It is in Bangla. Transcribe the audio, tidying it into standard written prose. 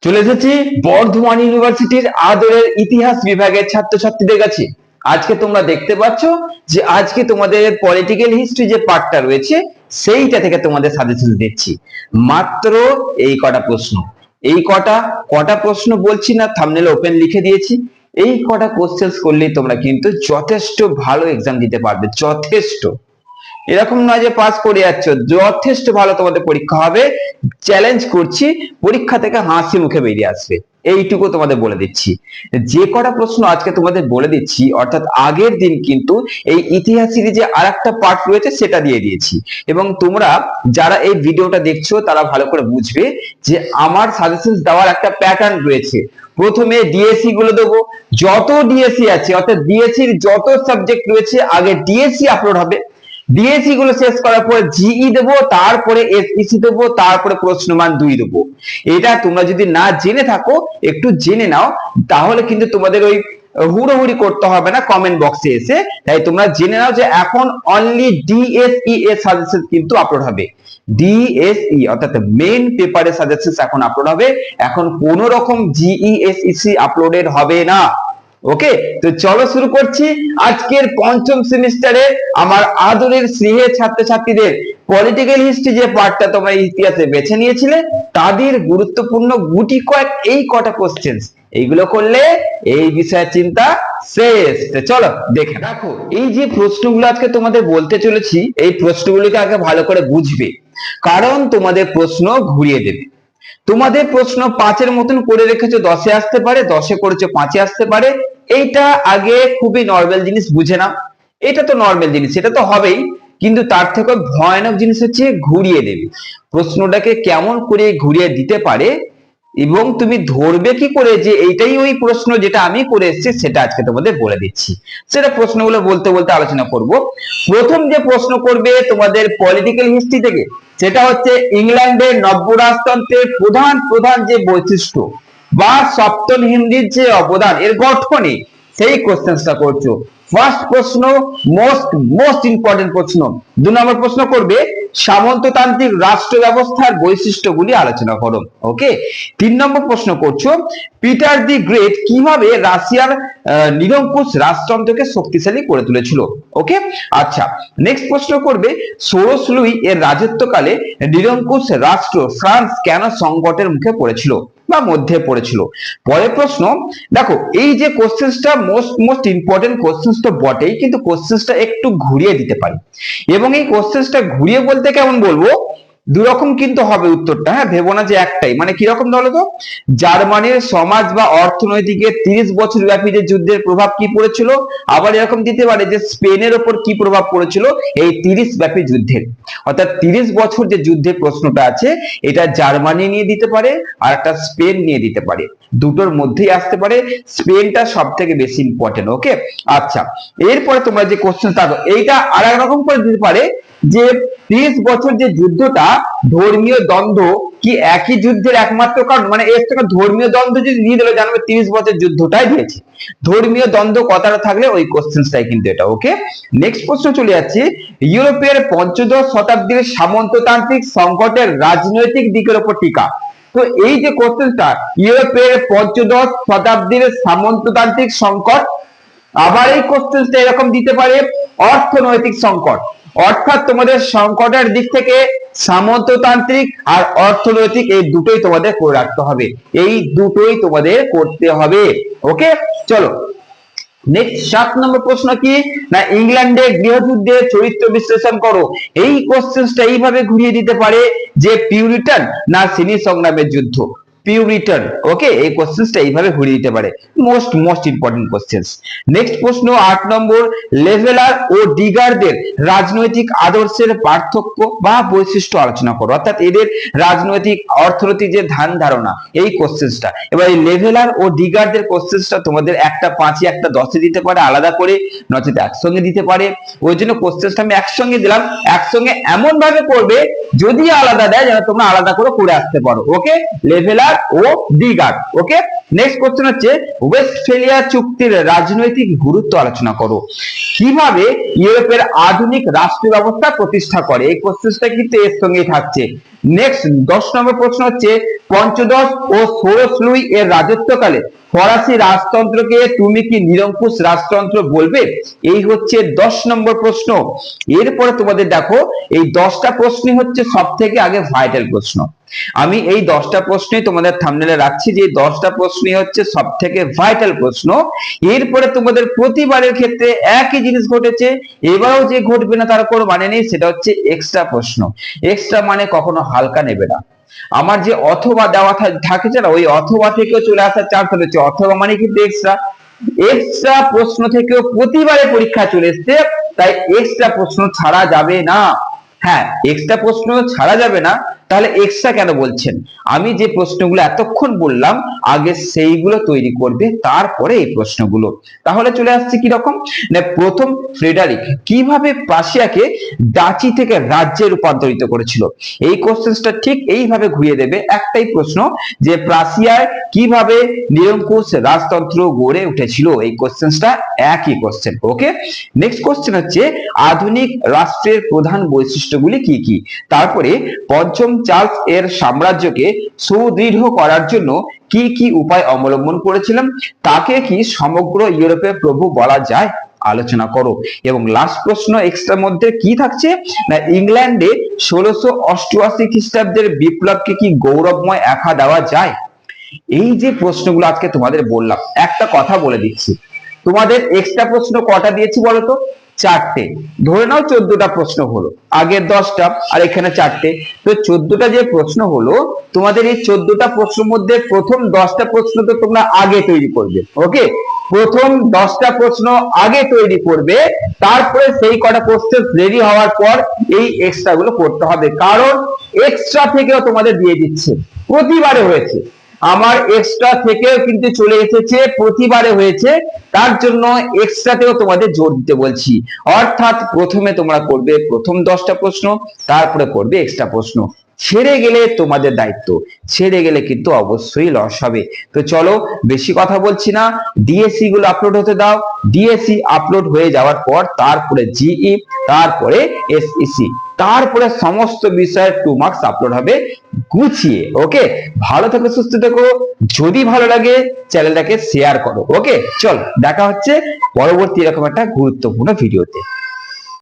চলে এসেছি বর্ধমান ইউনিভার্সিটির আদরের ইতিহাস বিভাগের ছাত্রছাত্রীদের কাছে। আজকে তোমরা দেখতে পাচ্ছ যে আজকে তোমাদের পলিটিক্যাল হিস্ট্রি যে পার্টটা রয়েছে সেইটা থেকে তোমাদের সাজেশন দিচ্ছি। মাত্র এই কটা প্রশ্ন, এই কটা কটা প্রশ্ন বলছি না, থাম্বনেলে ওপেন লিখে দিয়েছি। এই কটা কোশ্চেন্স করলেই তোমরা কিন্তু যথেষ্ট ভালো এক্সাম দিতে পারবে। যথেষ্ট, এরকম নয় যে পাস করে যাচ্ছ, যথেষ্ট ভালো তোমাদের পরীক্ষা হবে। চ্যালেঞ্জ করছি, পরীক্ষা থেকে হাসি মুখে বেরিয়ে আসবে, এইটুকু তোমাদের বলে দিচ্ছি। যে কটা প্রশ্ন আজকে তোমাদের বলে দিচ্ছি, অর্থাৎ আগের দিন কিন্তু এই ইতিহাস সিরিজে আর একটা পার্ট রয়েছে সেটা দিয়ে দিয়েছি, এবং তোমরা যারা এই ভিডিওটা দেখছো তারা ভালো করে বুঝবে যে আমার সাজেশন দেওয়ার একটা প্যাটার্ন রয়েছে। প্রথমে ডিএসসি গুলো দেবো, যত ডিএসসি আছে অর্থাৎ ডিএসসির যত সাবজেক্ট রয়েছে আগে ডিএসসি আপলোড হবে। ডিএসসি গুলো শেষ করার পর জিই দেবো, তারপরে এসইসি দেবো, তারপরে প্রশ্নমান 2 দেবো। এটা তোমরা যদি না জেনে থাকো একটু জেনে নাও, তাহলে কিন্তু তোমাদের ওই হুড়োহুড়ি করতে হবে না কমেন্ট বক্সে এসে। তাই তোমরা জেনে নাও যে এখন অনলি ডিএসই এর সাজেশন কিন্তু আপলোড হবে। ডিএসই অর্থাৎ মেইন পেপারের সাজেশন এখন আপলোড হবে, এখন কোন রকম জিই এসইসি আপলোডেড হবে না। ওকে, তো চলো শুরু করছি আজকের পঞ্চম সেমিস্টারে আমার আদরের স্নেহের ছাত্রছাত্রীদের পলিটিক্যাল হিস্ট্রি যে পার্টটা তোমরা ইতিহাসে বেছে নিয়েছিলে তাদের গুরুত্বপূর্ণ গুটি কয়েক এই কটা কোশ্চেন, এইগুলো করলে এই বিষয়ের চিন্তা শেষ। চলো দেখে দেখো, এই যে প্রশ্নগুলো আজকে তোমাদের বলতে চলেছি এই প্রশ্নগুলোকে আগে ভালো করে বুঝবে, কারণ তোমাদের প্রশ্ন ঘুরিয়ে দেবে। তোমাদের প্রশ্ন 5-এর মতন করে রেখেছো, 10-এ আসতে পারে, 10-এ করেছো 5-এ আসতে পারে। এইটা আগে খুবই নর্মাল জিনিস, বুঝে নাও। এটা তো নর্মাল জিনিস, এটা তো হবেই, কিন্তু তার থেকে ভয়ানক জিনিস হচ্ছে ঘুরিয়ে দেবে। প্রশ্নটাকে কেমন করে ঘুরিয়ে দিতে পারে এবং তুমি ধরবে কি করে যে এইটাই ওই প্রশ্ন যেটা আমি করে এসেছি, সেটা আজকে তোমাদের বলে দিচ্ছি। সেটা প্রশ্নগুলো বলতে বলতে আলোচনা করব। প্রথম যে প্রশ্ন করবে তোমাদের পলিটিক্যাল হিস্ট্রি থেকে, সেটা হচ্ছে ইংল্যান্ডের নব্য রাজতন্ত্রের প্রধান প্রধান যে বৈশিষ্ট্য বা সপ্তম হিন্দির যে অবদান এর গঠনে, সেই কোশ্চেনটা করছো। ফার্স্ট প্রশ্ন, মোস্ট ইম্পর্টেন্ট প্রশ্ন। 2 নম্বর প্রশ্ন করবে সামন্ততান্ত্রিক রাষ্ট্র ব্যবস্থার বৈশিষ্ট্যগুলি আলোচনা করো। ওকে, 3 নম্বর প্রশ্ন করছো পিটার দি গ্রেট কিভাবে রাশিয়ার নিরঙ্কুশ রাজতন্ত্রকে শক্তিশালী করে তুলেছিল। ওকে, আচ্ছা, নেক্সট প্রশ্ন করবে ষোড়শ লুই এর রাজত্বকালে নিরঙ্কুশ রাষ্ট্র ফ্রান্স কেন সংকটের মুখে পড়েছিল বা মধ্যে পড়েছিল। পরের প্রশ্ন, দেখো এই যে কোশ্চেনটা মোস্ট ইম্পর্টেন্ট কোশ্চেন তো বটেই, কিন্তু কোশ্চেনটা একটু ঘুরিয়ে দিতে পারি, এবং এই কোশ্চেনটা ঘুরিয়ে বলতে কেমন বলবো, দুরকম কিন্তু হবে উত্তরটা। হ্যাঁ, ভেবো না যে একটাই। মানে কিরকম বলো তো, জার্মানির সমাজ বা অর্থনৈতিকে 30 বছর ব্যাপী যে যুদ্ধের প্রভাব কি পড়েছিল। আবার এরকম দিতে পারে যে স্পেনের ওপর কি প্রভাব পড়েছিল এই 30 ব্যাপী যুদ্ধের। অর্থাৎ 30 বছর যে যুদ্ধের প্রশ্নটা আছে এটা জার্মানি নিয়ে দিতে পারে আর একটা স্পেন নিয়ে দিতে পারে, দুটোর মধ্যেই আসতে পারে। স্পেনটা সব থেকে বেশি ইম্পর্টেন্ট। ওকে, আচ্ছা, এরপরে তোমরা যে কোশ্চেন থাকো এইটা আর এক রকম করে দিতে পারে যে 30 বছর যে যুদ্ধটা ধর্মীয় দ্বন্দ্ব কি একই যুদ্ধের একমাত্র কারণ। মানে এর থেকে ধর্মীয় দ্বন্দ্ব যদি দিয়ে দিল, জানবে 30 বছর যুদ্ধটাই দিয়েছে। ধর্মীয় দ্বন্দ্ব কথাটা থাকলে ওই কোশ্চেনটাই কিন্তু এটা। ওকে, নেক্সট প্রশ্ন চলে যাচ্ছে ইউরোপের পঞ্চদশ শতাব্দীর সামন্ততান্ত্রিক সংকটের রাজনৈতিক দিকের উপর টিকা। তো এই যে কোশ্চেনটা ইউরোপের পঞ্চদশ শতাব্দীর সামন্ততান্ত্রিক সংকট, আবার এই কোশ্চেনটা এরকম দিতে পারে অর্থনৈতিক সংকট। অর্থাৎ তোমাদের সংকটের দিক থেকে সামন্ততান্ত্রিক আর অর্থনৈতিক এই দুটোই তোমাদের করে রাখতে হবে, এই দুটোই তোমাদের করতে হবে। ওকে, চলো নেক্সট 7 নম্বর প্রশ্ন কি না ইংল্যান্ডের গৃহযুদ্ধের চরিত্র বিশ্লেষণ করো। এই কোশ্চেনটা এইভাবে ঘুরিয়ে দিতে পারে যে পিউরিটান না সিনি সংগ্রামের যুদ্ধ। পিউরিটান। ওকে, এই কোশ্চেনটা এইভাবে ঘুরিয়ে দিতে পারে। Most important question. নেক্সট প্রশ্ন 8 নম্বর লেভেলার ও ডিগারদের রাজনৈতিক আদর্শের পার্থক্য বা বৈশিষ্ট্য আলোচনা করো। অর্থাৎ এদের রাজনৈতিক অর্থনৈতিক যে ধ্যান ধারণা, এই কোশ্চেনটা। এবার এই লেভেলার ও ডিগারদের কোশ্চেনটা তোমাদের একটা 5-এ একটা 10-এ দিতে পারে আলাদা করে, নচেত একসঙ্গে দিতে পারে। ওই জন্য কোশ্চেনটা আমি একসঙ্গে দিলাম। একসঙ্গে এমন ভাবে করবে যদি আলাদা দেয় যেন তোমরা আলাদা করে আসতে পারো। ওকে, লেভেলার ও ডিগার। ওকে, নেক্সট কোশ্চেন হচ্ছে ওয়েস্টফেলিয়া চুক্তির রাজনৈতিক গুরুত্ব আলোচনা করো। কিভাবে ইউরোপের আধুনিক রাষ্ট্র ব্যবস্থা প্রতিষ্ঠা করে, এই কোশ্চেনটা কিন্তু এর সঙ্গেই থাকছে। নেক্সট 10 নম্বর প্রশ্ন হচ্ছে পঞ্চদশ ও ষোড়শ লুই এর রাজত্বকালে ফরাসি রাজতন্ত্রকে তুমি কি নিরঙ্কুশ রাজতন্ত্র বলবে? এই হচ্ছে 10 নম্বর প্রশ্ন। এরপরে তোমাদের দেখো এই 10টা প্রশ্নই হচ্ছে সব থেকে আগে ভাইটাল প্রশ্ন। আমি এই 10টা প্রশ্নই তোমাদের থাম্বনেলে রাখছি যে 10টা প্রশ্নই হচ্ছে সব থেকে ভাইটাল প্রশ্ন। এরপরে তোমাদের প্রতিবারের ক্ষেত্রে একই জিনিস ঘটেছে, এবারেও যে ঘটবে না তার কোনো মানে নেই, সেটা হচ্ছে এক্সট্রা প্রশ্ন। এক্সট্রা মানে কখনো হালকা নেবে না। আমার যে অথবা দেওয়া থাকে না, ওই অথবা থেকেও চলে আসার চান্স রয়েছে। অথবা মানে কিন্তু এক্সট্রা, এক্সট্রা প্রশ্ন থেকেও প্রতিবারে পরীক্ষা চলে এসছে, তাই এক্সট্রা প্রশ্ন ছাড়া যাবে না। হ্যাঁ, এক্সট্রা প্রশ্ন ছাড়া যাবে না, তাহলে এক্সট্রা কেন বলছেন? আমি যে প্রশ্নগুলো এতক্ষণ বললাম আগে সেইগুলো তৈরি করবে, তারপরে এই প্রশ্নগুলো। তাহলে চলে আসছে কি রকম না, প্রথম ফ্রেডারিক কিভাবে প্রাশিয়াকে ডাচি থেকে রাজ্যে রূপান্তরিত করেছিল। এই কোশ্চেনটা ঠিক এইভাবে ঘুরিয়ে দেবে একটাই প্রশ্ন, যে প্রাশিয়ায় কিভাবে নিরঙ্কুশ রাজতন্ত্র গড়ে উঠেছিল। এই কোশ্চেনটা একই কোশ্চেন। ওকে, নেক্সট কোশ্চেন হচ্ছে আধুনিক রাষ্ট্রের প্রধান বৈশিষ্ট্যগুলি কি কি। তারপরে পঞ্চম চার্লস এর সাম্রাজ্যকে সুদৃঢ় করার জন্য কি কি উপায় অবলম্বন করেছিলেন, তাকে কি সমগ্র ইউরোপের প্রভু বলা যায়, আলোচনা করো। এবং লাস্ট প্রশ্ন এক্সট্রার মধ্যে কি থাকছে না, ইংল্যান্ডে 1688 খ্রিস্টাব্দের বিপ্লবকে কি গৌরবময় আখ্যা দেওয়া যায়। এই যে প্রশ্নগুলো আজকে তোমাদের বললাম, একটা কথা বলে দিচ্ছি, তোমাদের এক্সট্রা প্রশ্ন কটা দিয়েছি বলতো? 4টে। ধরে নাও 14টা প্রশ্ন হলো, আগের 10টা আর এখানে 4টে, তো 14টা যে প্রশ্ন হলো, তোমাদের এই 14টা প্রশ্নের মধ্যে প্রথম 10টা প্রশ্ন তো তোমরা আগে তৈরি করবে। ওকে, প্রথম 10টা প্রশ্ন আগে তৈরি করবে, তারপরে সেই কটা কোশ্চেন রেডি হওয়ার পর এই এক্সট্রা গুলো করতে হবে। কারণ এক্সট্রা থেকেও তোমাদের দিয়ে দিচ্ছে, প্রতিবারে হয়েছে, আমার এক্সট্রা থেকেও কিন্তু চলে এসেছে, প্রতিবারে হয়েছে, তার জন্য এক্সট্রাতেও তোমাদের জোর দিতে বলছি। অর্থাৎ প্রথমে তোমরা করবে প্রথম 10টা প্রশ্ন, তারপরে করবে এক্সট্রা প্রশ্ন। ছেড়ে গেলে তোমাদের দায়িত্ব, ছেড়ে গেলে কিন্তু অবশ্যই লস হবে। তো চলো বেশি কথা বলছি না, ডিএসসি গুলো আপলোড হতে দাও। ডিএসসি আপলোড হয়ে যাওয়ার পর তারপরে জিই, তারপরে এসইসি, তারপরে সমস্ত বিষয়ের 2 মার্কস আপলোড হবে গুছিয়ে। ওকে, ভালো থেকো, সুস্থ থেকো, যদি ভালো লাগে চ্যানেলটাকে শেয়ার করো। ওকে, চল দেখা হচ্ছে পরবর্তী এরকম একটা গুরুত্বপূর্ণ ভিডিওতে।